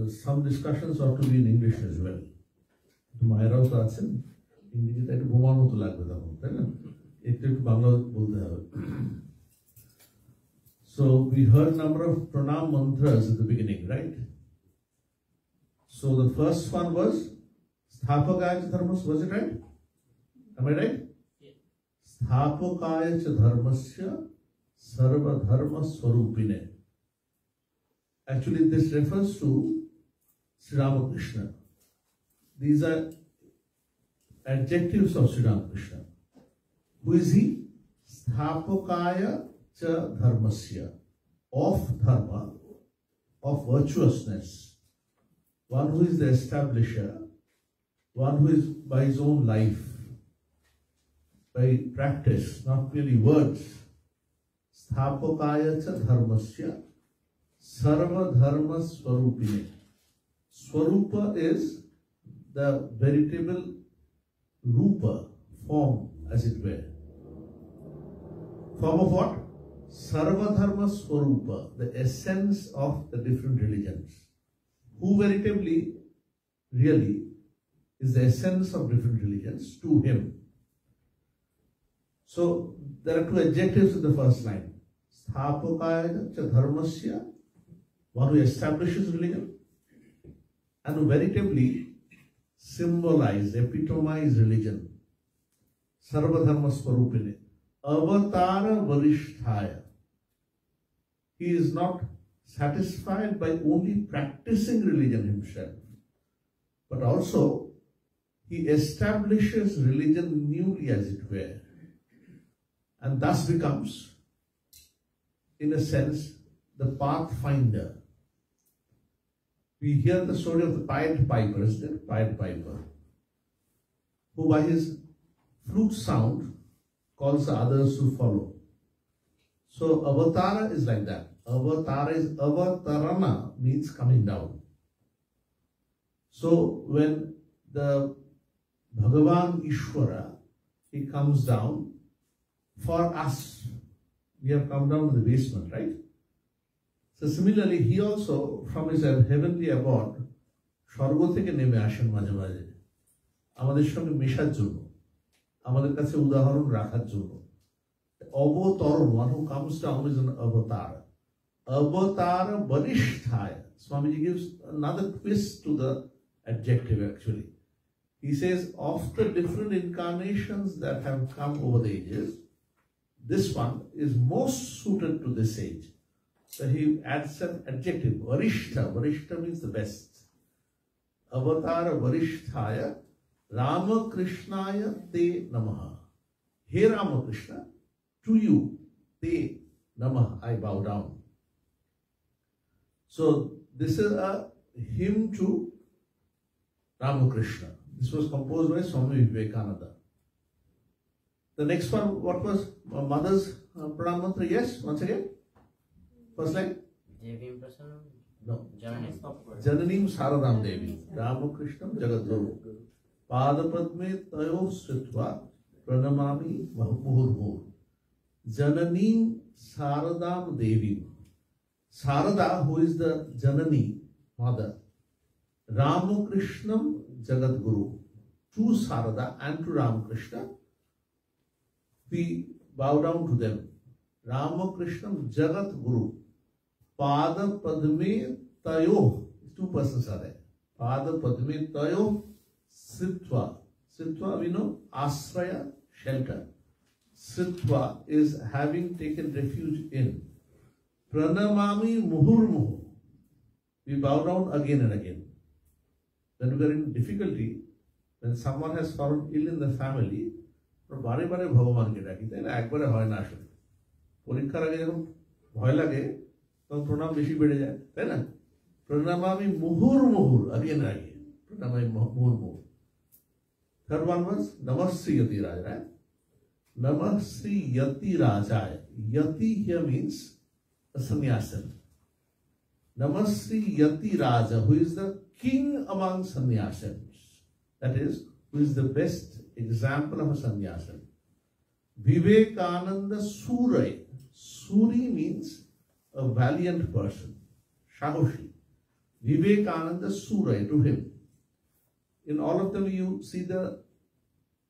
some discussions ought to be in English as well. মায়েরাও তো আছেন, ইংরেজিতে একটু ঘুমার মতো লাগবে তখন, তাই না? একটু একটু বাংলা বলতে হবে। So we heard number of pranam mantras at the beginning, right? So the first one was Sthapakaya Dharmas, was it right? Am I right? Yeah. Sthapakaya Dharmasya Sarva Dharma Swarupine. Actually, this refers to Sri Ramakrishna. These are adjectives of Sri Ramakrishna. Who is he? Sthapakaya cha dharmasya, of dharma, of virtuousness. One who is the establisher, one who is by his own life, by practice, not merely words. Sthapakaya cha dharmasya, sarva dharma swarupine. Swarupa is the veritable rupa, form, as it were. Form of what? Sarva dharma swarupa, the essence of the different religions. Who veritably, really, is the essence of different religions to him. So, there are two adjectives in the first line. Sthapakaya cha dharmasya, one who establishes religion, and who veritably symbolize, epitomize religion. Sarva dharma swarupine. Avatara varishtaya. He is not satisfied by only practicing religion himself, but also he establishes religion newly, as it were, and thus becomes, in a sense, the pathfinder. We hear the story of the Pied Piper, isn't it? Pied Piper, who by his flute sound calls the others to follow. So avatara is like that. Avatara is avatarana, means coming down. So when the Bhagavan Ishvara, he comes down for us, we have come down to the basement, right? So similarly, he also, from his heavenly abode, স্বর্গ থেকে নেমে আসেন মাঝে মাঝে আমাদের সঙ্গে মেশার জন্য, আমাদের কাছে উদাহরণ রাখার জন্য। অবতরণ, one who comes down is an avatar. Avatar varishtaya. Swamiji gives another twist to the adjective actually. He says, of the different incarnations that have come over the ages, this one is most suited to this age. So he adds an adjective, varishta. Varishta means the best. Avatar varishtaya Ramakrishnaya te namaha. Hey Ramakrishna, to you, te namaha, I bow down. So this is a hymn to Ramakrishna. This was composed by Swami Vivekananda. The next one, what was mother's pranam mantra? Yes, once again. First line? Devim Prasanam. No. Jananim Saradam Devi. Ramakrishnam Jagadguru. Padapadme tayo sritva pranamami muhurmur. Jananim Saradam Devi. Sarada, who is the Janani, mother. Ramakrishnam Jagadguru. To Sarada and to Ramakrishna, we bow down to them. Ramakrishnam Jagat Guru. Pada Padme Tayo. Two persons are there. Pada Padme Tayo Sritva. Sritva, we know, Asraya, shelter. Sritva is having taken refuge in. Pranamami Muhurmuhu. We bow down again and again. When we are in difficulty, when someone has fallen ill in the family, বারে বারে ভগবানকে ডাকি, তাই না? একবারে হয় না আসলে। পরীক্ষার আগে যখন ভয় লাগে তখন প্রণাম বেশি বেড়ে যায়, তাই না? প্রণামামি মুহুর মুহুর, again and again. Pranamami muhur muhur. Third one was Namasri Yati Raja. Namasri Yati Raja. Yati here means a sannyasin. Namasri Yati Raja, who is the king among sannyasins. That is, who is the best example of a sannyasin. Vivekananda Surai. Suri means a valiant person, Shahoshi. Vivekananda Surya to him. In all of them you see the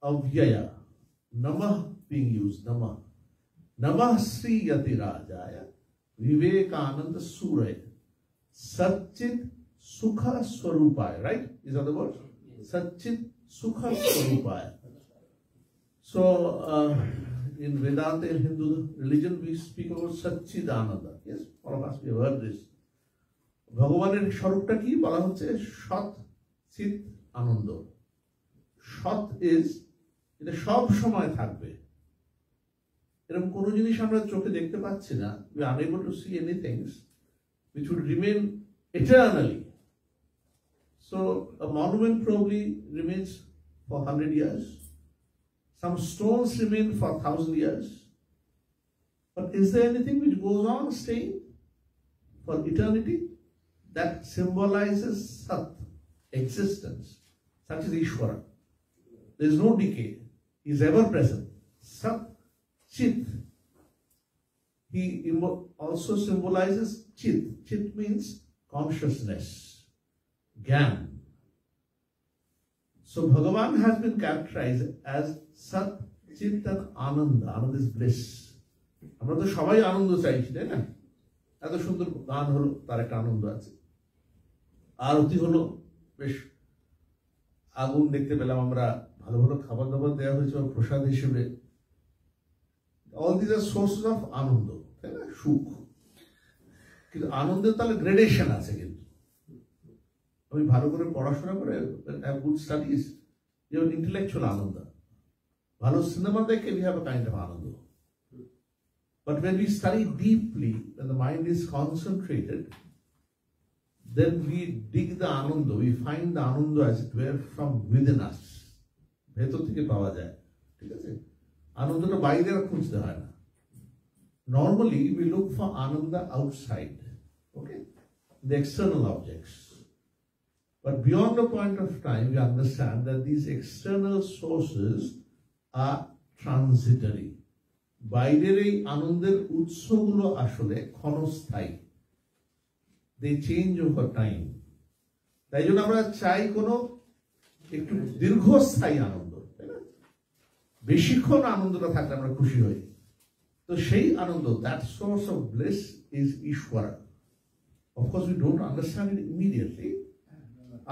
avyaya, Namah being used, Namah. Namah Sri Yati Rajaya, Vivekananda Surya, Satchit Sukha Swarupaya, right? These are the words? Satchit Sukha Swarupaya. So, in Vedanta and Hindu religion, we speak about Satchidananda. Yes, all of us, we have heard this. ভগবানের স্বরূপটা কি বলা হচ্ছে সৎ চিত আনন্দ সৎ is এটা সব সময় থাকবে এরকম কোন জিনিস আমরা চোখে দেখতে পাচ্ছি না we are unable to see anything which would remain eternally so a monument probably remains for 100 years some stones remain for 1,000 years but is there anything which goes on staying for eternity that symbolizes Sat, existence. Such is Ishvara. There is no decay. He is ever present. Sat, Chit. He also symbolizes Chit. Chit means consciousness, Gyan. So Bhagavan has been characterized as Sat, Chit and Ananda. Ananda is bliss. আমরা তো সবাই আনন্দ চাইছি তাই না এত সুন্দর গান হলো তার একটা আনন্দ আছে আরতি হলো বেশ আগুন দেখতে পেলাম আমরা ভালো ভালো খাবার দাবার দেওয়া হয়েছে প্রসাদ হিসেবে all this are sources of আনন্দ তাই না সুখ কিন্তু আনন্দের তাহলে গ্রেডেশন আছে কিন্তু আমি ভালো করে পড়াশোনা করে হ্যাভ গুড স্টাডিজ যেমন ইন্টেলেকচুয়াল আনন্দ ভালো সিনেমা দেখে we have a kind of আনন্দ but when we study deeply when the mind is concentrated then we dig the ananda, we find the ananda as it were from within us. ভেতর থেকে পাওয়া যায় ঠিক আছে আনন্দটা বাইরে খুঁজতে হয় না normally we look for ananda outside okay the external objects but beyond a point of time we understand that these external sources are transitory বাইরের এই আনন্দের উৎসগুলো আসলে ক্ষণস্থায়ী they change over time তাই জন্য আমরা চাই কোনো একটু দীর্ঘস্থায়ী আনন্দ তাই না বেশিক্ষণ আনন্দটা থাকলে আমরা খুশি হই তো সেই আনন্দ that source of bliss is Ishvara of course we don't understand it immediately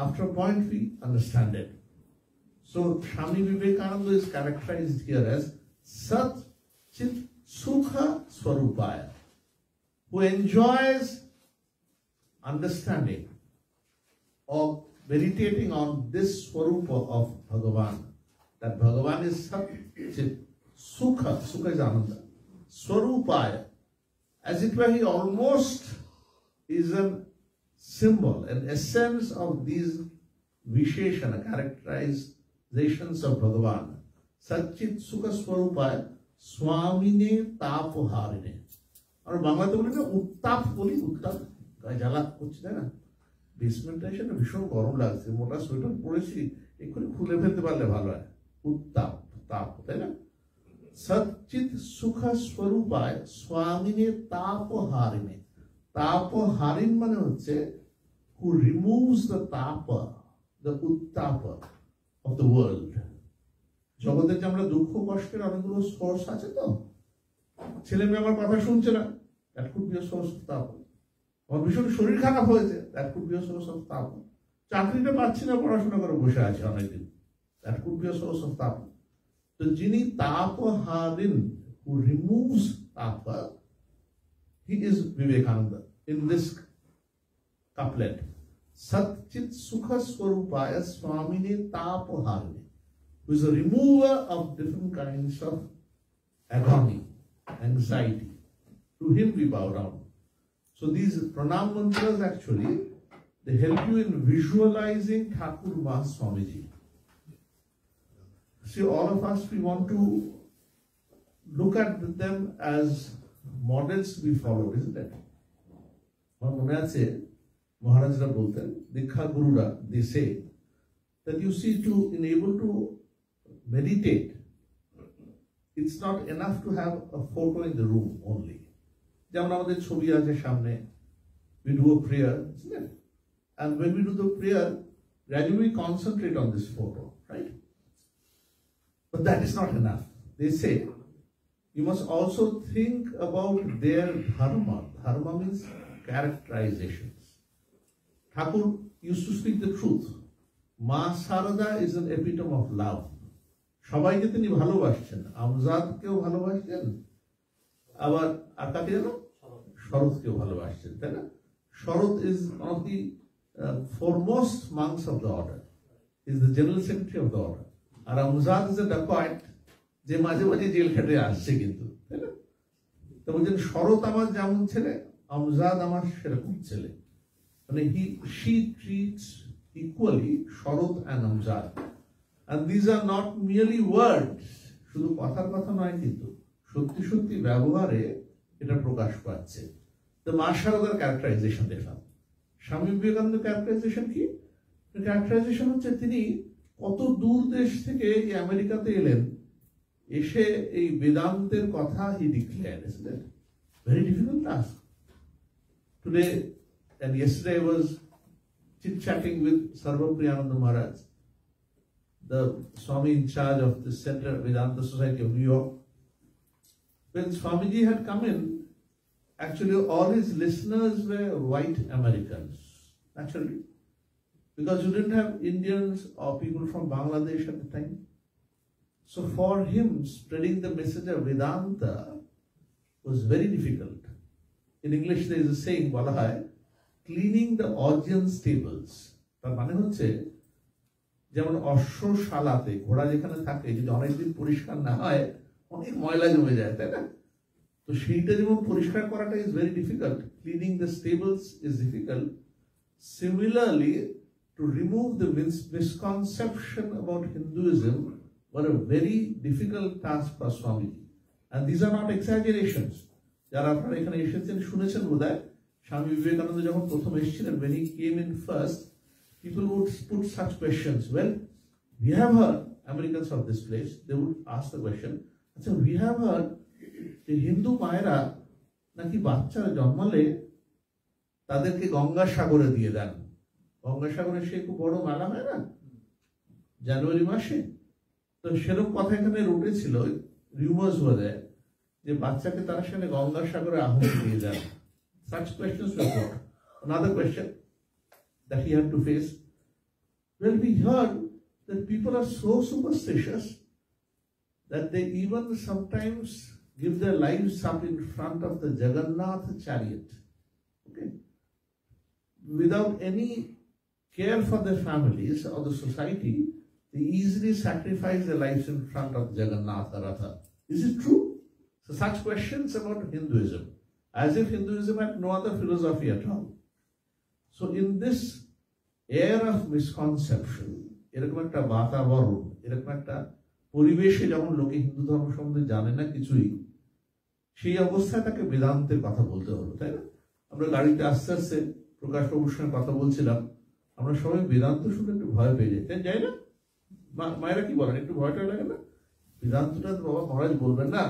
after a point we understand it so Swami Vivekananda is characterized here as Sat Chit Sukha Swarupaya who enjoys understanding of meditating on this Swarupa of Bhagavan, that Bhagavan is Sat, Chit, Sukha, Sukha is Ananda, Swarupaya, as it were he almost is a symbol, an essence of these Visheshana, characterizations of Bhagavan. Sat, Chit, Sukha, Swarupaya, Swamine Tapoharine. আমরা বাংলাতে বলি না উত্তাপ বলি উত্তাপ গায়ে জ্বালা করছি তাই না বেসমেন্টটা এসে না ভীষণ গরম লাগছে মোটা সোয়েটার পরেছি এক্ষুনি খুলে ফেলতে পারলে ভালো হয় উত্তাপ তাপ তাই না সচ্চিত সুখ স্বরূপায় স্বামিনে তাপহারিণে তাপহারিণ মানে হচ্ছে who removes the tapa the uttapa of the world জগতে যে আমরা দুঃখ কষ্টের অনেকগুলো সোর্স আছে তো ছেলে মেয়ে আমার কথা শুনছে না that could be a source of tapa আমার ভীষণ শরীর খারাপ হয়েছে that could be a source of tapa চাকরিটা পাচ্ছি না পড়াশোনা করে বসে আছে অনেকদিন that could be a source of tapa তো যিনি তাপহারিণ who removes tapa he is Vivekananda in this couplet Satchit Sukha Swarupaya Swamine Tapaharine who is a remover of different kinds of agony, anxiety. To him we bow down. So these pranam mantras actually, they help you in visualizing Thakur Mas Swamiji. See, all of us, we want to look at them as models to be followed, isn't it? আমার মনে আছে মহারাজরা বলতেন দীক্ষা গুরুরা they say that you see to enable to meditate it's not enough to have a photo in the room only যেমন আমাদের ছবি আছে সামনে we do a prayer isn't it and when we do the prayer, gradually concentrate on this photo, right? But that is not enough. They say you must also think about their dharma. Dharma means characterizations. Thakur used to speak the truth. Ma Sarada is an epitome of love. সবাইকে তিনি ভালোবাসছেন, আমজাদকেও ভালোবাসছেন, আবার আর কাকে জানো, শরৎকেও ভালোবাসছেন, তাই না? Sharath is one of the foremost monks of the order. He is the general secretary of the order. R Amjad is a dacoit যে মাঝে মাঝে জেল খেটে আসছে কিন্তু, তাই না? তো বলছেন শরৎ আমার যেমন ছেলে, আমজাদ আমার সেরকম ছেলে, মানে she treats equally Sharath and Amjad. And these are not merely words. শুধু কথার কথা নয়, কিন্তু সত্যি সত্যি ব্যবহারে এটা প্রকাশ পাচ্ছে। তো মা শারদার ক্যারেক্টারাইজেশন দেখলাম। স্বামী বিবেকানন্দের ক্যারেক্টারাইজেশন কি? ক্যারেক্টারাইজেশন হচ্ছে তিনি কত দূর দেশ থেকে এই আমেরিকাতে এলেন, এসে এই বেদান্তের কথা হি declared, isn't it? Very difficult task. Today and yesterday I was chit-chatting with Sarvapriyananda Maharaj, the Swami in charge of the Center Vedanta Society of New York. When Swamiji had come in, actually all his listeners were white Americans, naturally, because you didn't have Indians or people from Bangladesh at the time. So for him, spreading the message of Vedanta was very difficult. In English there is a saying, বলা হয়, cleaning the audience tables. তার মানে হচ্ছে যেমন অশ্বশালাতে ঘোড়া যেখানে থাকে যদি অনেকদিন পরিষ্কার না হয় অনেক ময়লা জমে যায়, তাই না? তো সেইটা যেমন পরিষ্কার করাটা is very difficult, cleaning the stables is difficult. Similarly to remove the misconception about Hinduism were a very difficult task for Swamiji, and these are not exaggerations. যারা আপনারা এখানে এসেছেন শুনেছেন বোধহয়, স্বামী বিবেকানন্দ যখন প্রথম এসেছিলেন, when he came in first, people would put such questions. Well, we have heard, Americans of this place, they would ask the question, so we have heard the Hindu মায়েরা নাকি বাচ্চারা জন্মালে তাদেরকে গঙ্গাসাগরে দিয়ে দেন। গঙ্গাসাগরে সে খুব বড় মেলা হয় না জানুয়ারি মাসে, তো সেরকম কথা এখানে উঠেছিল, রিউমার্স বলে যে বাচ্চাকে তারা সেখানে গঙ্গাসাগরে আহুতি দিয়ে দেন। Such questions were put. Another question that he had to face, well, we heard that people are so superstitious that they even sometimes give their lives up in front of the Jagannath chariot, okay, without any care for their families or the society. They easily sacrifice their lives in front of Jagannath Ratha. Is it true? So such questions about Hinduism, as if Hinduism had no other philosophy at all. So in this air of misconception, এরকম একটা বাতাবরণ, এরকম একটা পরিবেশে যখন লোকে হিন্দু ধর্ম সম্বন্ধে জানে না কিছুই, সেই অবস্থায় তাকে বেদান্তের কথা বলতে হলো, তাই না? আমরা গাড়িতে আস্তে আস্তে প্রকাশ বাবুর সঙ্গে কথা বলছিলাম, আমরা সবাই বেদান্ত শুনে একটু ভয় পেয়ে যাই, তাই যাই না? মায়েরা কি বলেন, একটু ভয় টয় লাগে না? বেদান্তটা বাবা মহারাজ বলবেন না,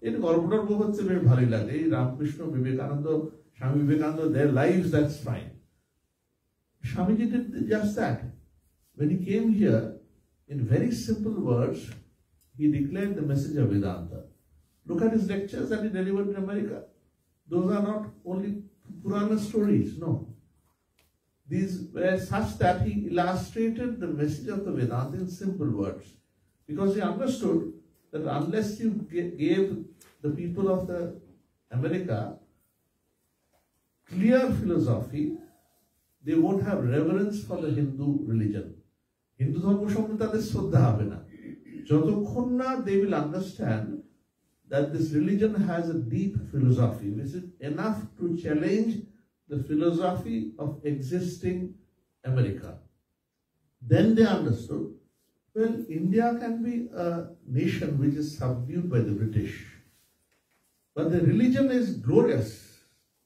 এর গল্প টল্প হচ্ছে, বেশ ভালোই লাগে। এই Ramakrishna, Vivekananda, Swami Vivekananda, their lives, that's fine. Swamiji did just that. When he came here, in very simple words, he declared the message of Vedanta. Look at his lectures that he delivered in America. Those are not only Purana stories, no. These were such that he illustrated the message of the Vedanta in simple words, because he understood that unless you gave the people of the America clear philosophy, they won't have reverence for the Hindu religion. Hindu ধর্ম সম্বন্ধে তাদের শ্রদ্ধা হবে না যতক্ষণ না they will understand that this religion has a deep philosophy, which is enough to challenge the philosophy of existing America. Then they understood, well, India can be a nation which is subdued by the British, but the religion is glorious.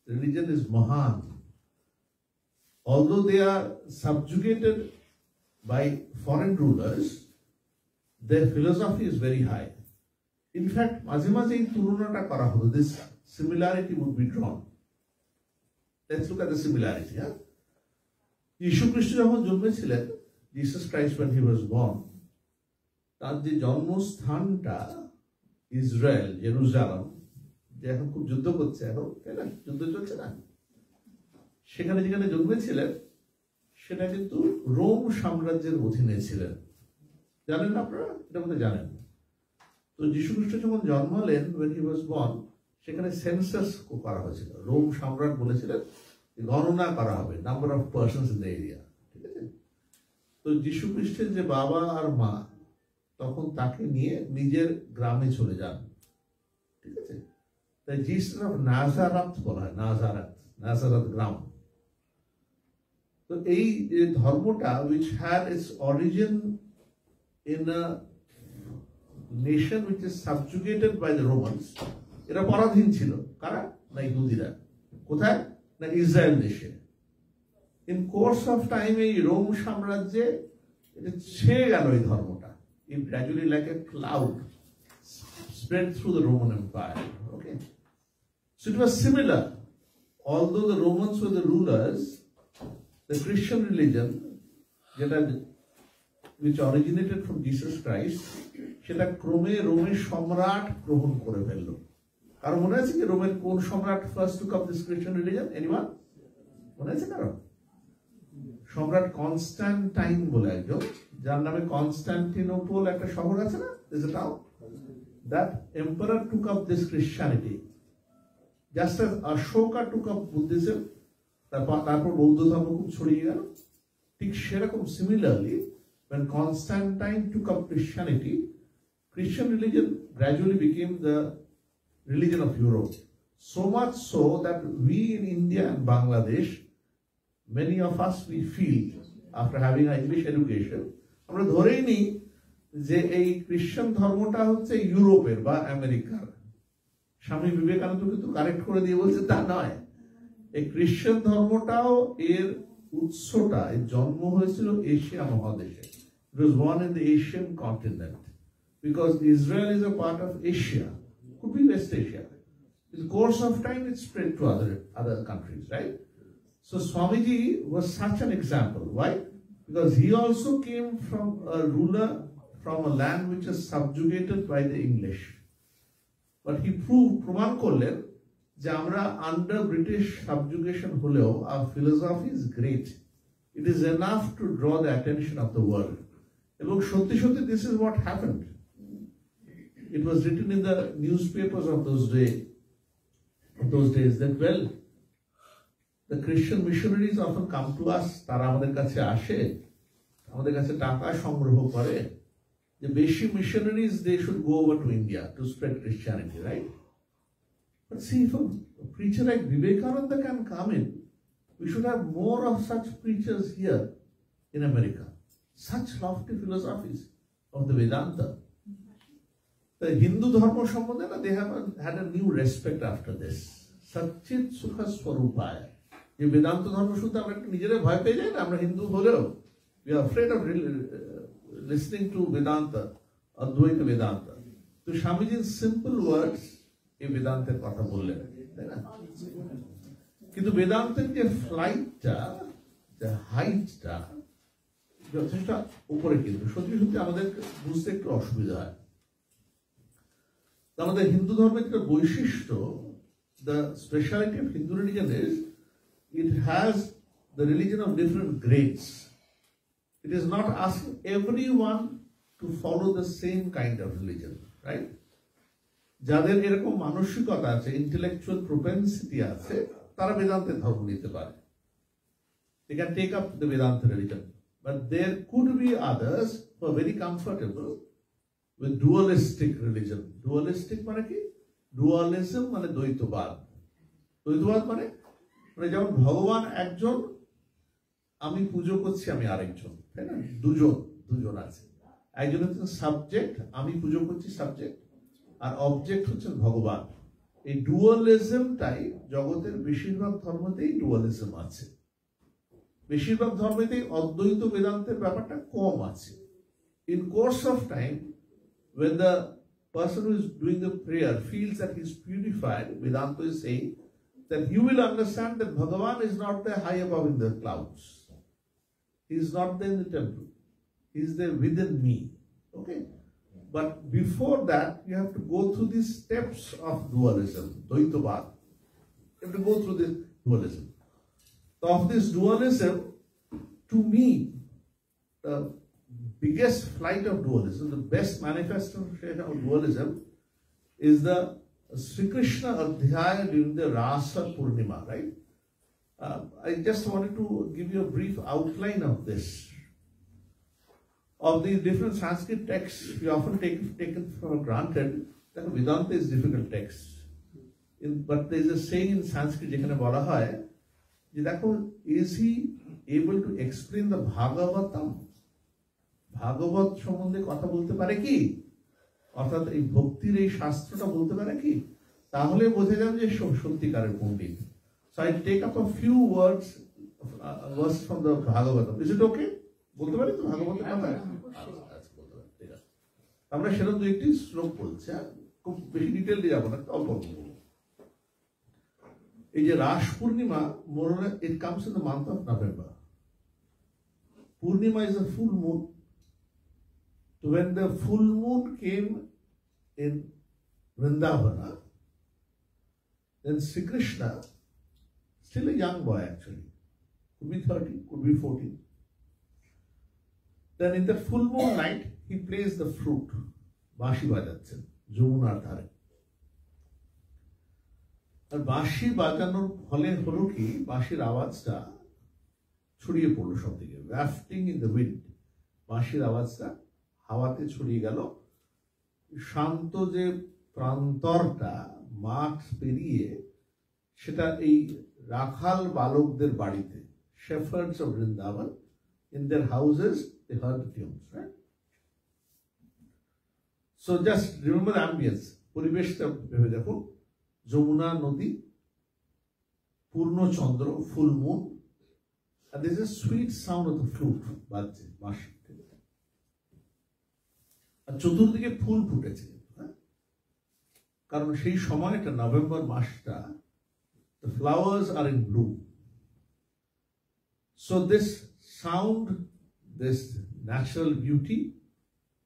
The religion is Mahan. Although they are subjugated by foreign rulers, their philosophy is very high. In fact, মাঝে মাঝে এই তুলনাটা করা হতো, this similarity would be drawn. Let's look at the similarity. যীশু খ্রিস্ট যখন জন্মেছিলেন, Jesus Christ when he was born, তার যে জন্মস্থানটা ইসরায়েল, জেরুজালেম, যে এখন খুব যুদ্ধ করছে, এখন তাই না, যুদ্ধ চলছে না, সেখানে যেখানে জন্মেছিলেন সেটা কিন্তু রোম সাম্রাজ্যের অধীনে ছিলেন। জানেন না আপনারা? এটা মধ্যে জানেন। তো যীশু খ্রিস্ট যখন জন্মালেন, when he was born, সেখানে সেন্সাস করা হয়েছিল। রোম সম্রাট বলেছিলেন গণনা করা হবে, number of persons in the area, ঠিক আছে? তো যীশু খ্রিস্টের যে বাবা আর মা তখন তাকে নিয়ে নিজের গ্রামে চলে যান, ঠিক আছে? তাই জিসাস অফ নাজারাত বলা হয়, নাজারাত গ্রাম। তো এই যে ধর্মটা which had its origin in a nation which is subjugated by the Romans, এরা পরাধীন ছিল, কারা? না ইহুদিরা। কোথায়? না ইসরায়েল দেশে। ইন কোর্স অফ টাইম এই রোম সাম্রাজ্যে এটা ছেয়ে গেল এই ধর্মটা। It gradually like a cloud spread through the Roman Empire. Okay, so it was similar. Although the Romans were the rulers, the Christian religion, which originated from Jesus Christ, সেটা ক্রমে রোমের সম্রাট গ্রহণ করে ফেললো। কারণ মনে আছে কি রোমের কোন সম্রাট first took up this Christian religion? Anyone মনে আছে কারণ? সম্রাট কনস্ট্যান্টাইন বলে একজন, যার নামে কনস্ট্যান্টিনোপল একটা শহর আছে না, is a town. That emperor took up this Christianity, just as Ashoka took up Buddhism, তারপর বৌদ্ধ ধর্ম খুব ছড়িয়ে গেল। ঠিক সেরকম similarly when Constantine took up Christianity, Christian religion gradually became the religion of Europe. So much so that we in India and Bangladesh, many of us, we feel after having an English education, আমরা ধরেই নিই যে এই খ্রিস্টান ধর্মটা হচ্ছে ইউরোপের বা আমেরিকার। স্বামী বিবেকানন্দ কিন্তু কারেক্ট করে দিয়ে বলছে তা নয়, এই খ্রিস্টান ধর্মটাও এর উৎসটা, এর জন্ম হয়েছিল এশিয়া মহাদেশে। It was born in the Asian continent because Israel is a part of Asia, could be West Asia. In the course of time, it spread to other countries, right? So Swamiji was such an example. Why? Because he also came from a ruler from a land which is subjugated by the English. But he প্রমাণ করলেন যে আমরা under British subjugation হলেও our philosophy is great. It is enough to draw the attention of the world. এবং সত্যি সত্যি this is what happened. It was written in the newspapers of those days that, well, the Christian missionaries often come to us, তারা আমাদের কাছে আসে, আমাদের কাছে টাকা সংগ্রহ করে যে বেশি missionaries they should go over to India to spread Christianity, right? But see, if a preacher like Vivekananda can come in, we should have more of such preachers here in America. Such lofty philosophies of the Vedanta. The Hindu dharma সম্বন্ধে না, they have had a new respect after this. Satchit Sukha Swarupaya. যে বেদান্ত ধর্ম শুনতে আমরা একটু নিজেরা ভয় পেয়ে যাই না, আমরা হিন্দু হলেও we are afraid of listening to Vedanta, Advaita Vedanta. তো স্বামীজির সিম্পল ওয়ার্ডস এই বেদান্তের কথা বললেন, তাই না? কিন্তু বেদান্তের যে ফ্লাইটটা, যে হাইটটা যথেষ্ট উপরে, কিন্তু সত্যি সত্যি আমাদের বুঝতে একটু অসুবিধা হয়। আমাদের হিন্দু ধর্মের একটা বৈশিষ্ট্য, the speciality of Hindu religion is it has the religion of different grades. It is not asking everyone to follow the same kind of religion, right? যাদের এরকম মানসিকতা আছে, intellectual propensity আছে, তারা বেদান্তের ধর্ম নিতে পারে। They can take up the Vedanta religion. But there could be others who are very comfortable with dualistic religion. Dualistic মানে কি? Dualism মানে দ্বৈতবাদ। দ্বৈতবাদ মানে যেমন ভগবান একজন, আমি পুজো করছি আমি আরেকজন, তাই না? দুজন আছে। একজন হচ্ছেন সাবজেক্ট, আমি পুজো করছি সাবজেক্ট, আর অবজেক্ট হচ্ছেন ভগবান। এই ডুয়ালিজমটাই জগতের বেশিরভাগ ধর্মতেই ডুয়ালিজম আছে। বেশিরভাগ ধর্মেতেই অদ্বৈত বেদান্তের ব্যাপারটা কম আছে। In course of time, when the person who is doing the prayer feels that he is purified, Vedanta is saying that you will understand that Bhagavan is not there high above in the clouds. He is not there in the temple. He is there within me. Okay? But before that, you have to go through these steps of dualism, Dvaitavad. You have to go through this dualism. So of this dualism, to me, the biggest flight of dualism, the best manifestation of dualism is the Sri Krishna Adhyaya during the Rasa Purnima, right? I just wanted to give you a brief outline of this. Of the different Sanskrit texts, we often taken for granted that Vedanta is difficult text. But there is a saying in Sanskrit, যেখানে বলা হয় যে দেখো, is he able to explain the Bhagavatam? ভাগবত সম্বন্ধে কথা বলতে পারে কি? অর্থাৎ এই ভক্তির এই শাস্ত্রটা বলতে পারে কি? তাহলে বোঝা যাবে যে সত্যিকারের পণ্ডিত. So I take up a few words from the Bhagavatam. Is it okay? বলতে পারি তো ভাগবতের কথা? আমরা সেরকম দু একটি শ্লোক বলছি, খুব বেশি ডিটেল দিয়ে যাবো না, অল্প অল্প বলবো। এই যে Ras Purnima, it comes in the month of November. Purnima is a full moon. So when the full moon came in Vrindavana, then Sri Krishna, still a young boy actually, could be 30, could be 14. Then in the full moon night, he plays the flute, বাঁশি বাজাচ্ছেন যমুনার ধারে। আর বাঁশি বাজানোর ফলে হলো কি, বাঁশির আওয়াজটা ছড়িয়ে পড়লো সব দিকে, ওয়াফটিং ইন দ্য উইন্ড, বাঁশির আওয়াজটা হাওয়াতে ছড়িয়ে গেল। শান্ত যে প্রান্তরটা মাঠ পেরিয়ে, সেটা এই রাখাল বালকদের বাড়িতে, shepherds of Vrindavan, in their houses, they heard the tunes, right? So just remember the ambience. পরিবেশটা ভেবে দেখো, যমুনা নদী, পূর্ণ চন্দ্র, full moon, and there is a sweet sound of the flute বাজছে, বাঁশি। আর চতুর্দিকে ফুল ফুটেছে, কারণ সেই সময়টা নভেম্বর মাসটা, the flowers are in bloom. So this sound, this natural beauty,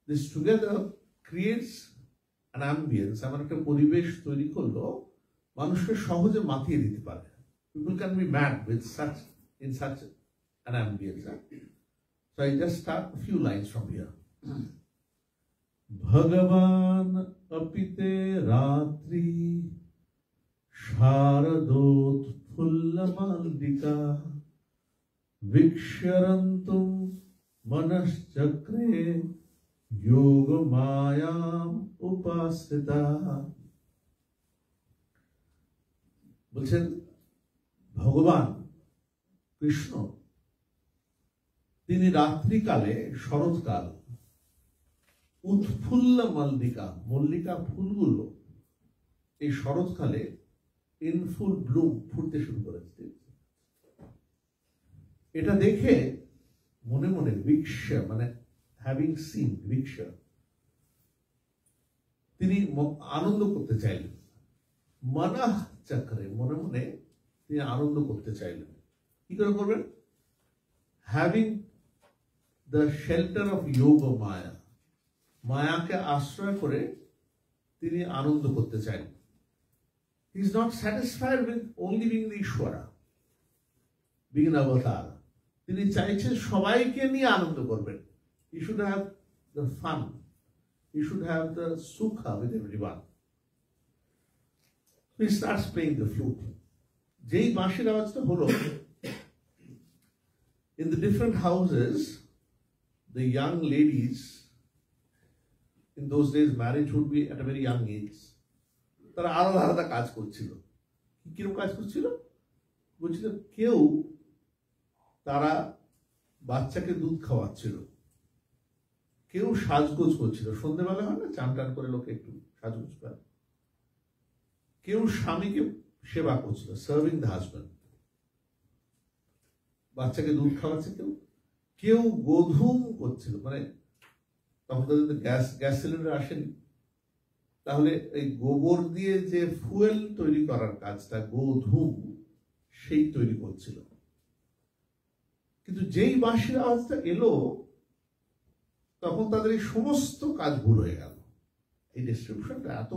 this together creates an ambience, এমন একটা পরিবেশ তৈরি করলো মানুষকে সহজে মাতিয়ে দিতে পারে। People can be mad with in such an ambience. So I just start a few lines from here. Bhagavan apite ratri sharadot phullamalika viksharantum manaschakre yoga mayam upasita. বলছেন ভগবান কৃষ্ণ, তিনি রাত্রিকালে, শরৎকাল, উৎফুল্ল মল্লিকা, মল্লিকা ফুলগুলো এই শরৎকালে ইন ফুল ব্লুম, ফুটতে শুরু করেছে। এটা দেখে মনে মনে ভিক্ষা, মানে হ্যাভিং সিন, ভিক্ষা, তিনি আনন্দ করতে চাইলেন। মনঃ চক্রে, মনে মনে তিনি আনন্দ করতে চাইলেন। কি করে করবেন? হ্যাভিং দ্য শেল্টার অফ যোগ মায়া, মায়াকে আশ্রয় করে তিনি আনন্দ করতে চাইলেন। He is not satisfied with only being the Ishwara, being an avatar. তিনি চাইছেন সবাইকে নিয়ে আনন্দ করবেন। He should have the fun, he should have the sukha with everyone. He starts playing the flute. যেই বাঁশির আওয়াজটা হলো, in the different houses, the young ladies, in those days marriage would be at a very young age, তারা আলাদা আলাদা কাজ করছিল। কিরকম কাজ করছিল? বলছিল কেউ তারা বাচ্চাকে দুধ খাওয়াচ্ছিল, কেউ সাজগোজ করছিল, সন্ধ্যেবেলা হয় না, চান টান করে লোকে একটু সাজগোজ করে, কেউ স্বামীকে সেবা করছিল, সার্ভিং দ্য হাজব্যান্ড, বাচ্চাকে দুধ খাওয়াচ্ছে, কেউ কেউ গোধূম করছিল, মানে তখন তাদের গ্যাস সিলিন্ডার আসেনি, তাহলে এই গোবর দিয়ে যে ফুয়েল তৈরি করার কাজটা, গোধূম, সেই তৈরি করছিল। কিন্তু যেই বাঁশির আওয়াজটা এলো তখন তাদের এই সমস্ত কাজ ভুল হয়ে গেল। এই ডিসক্রিপশনটা এত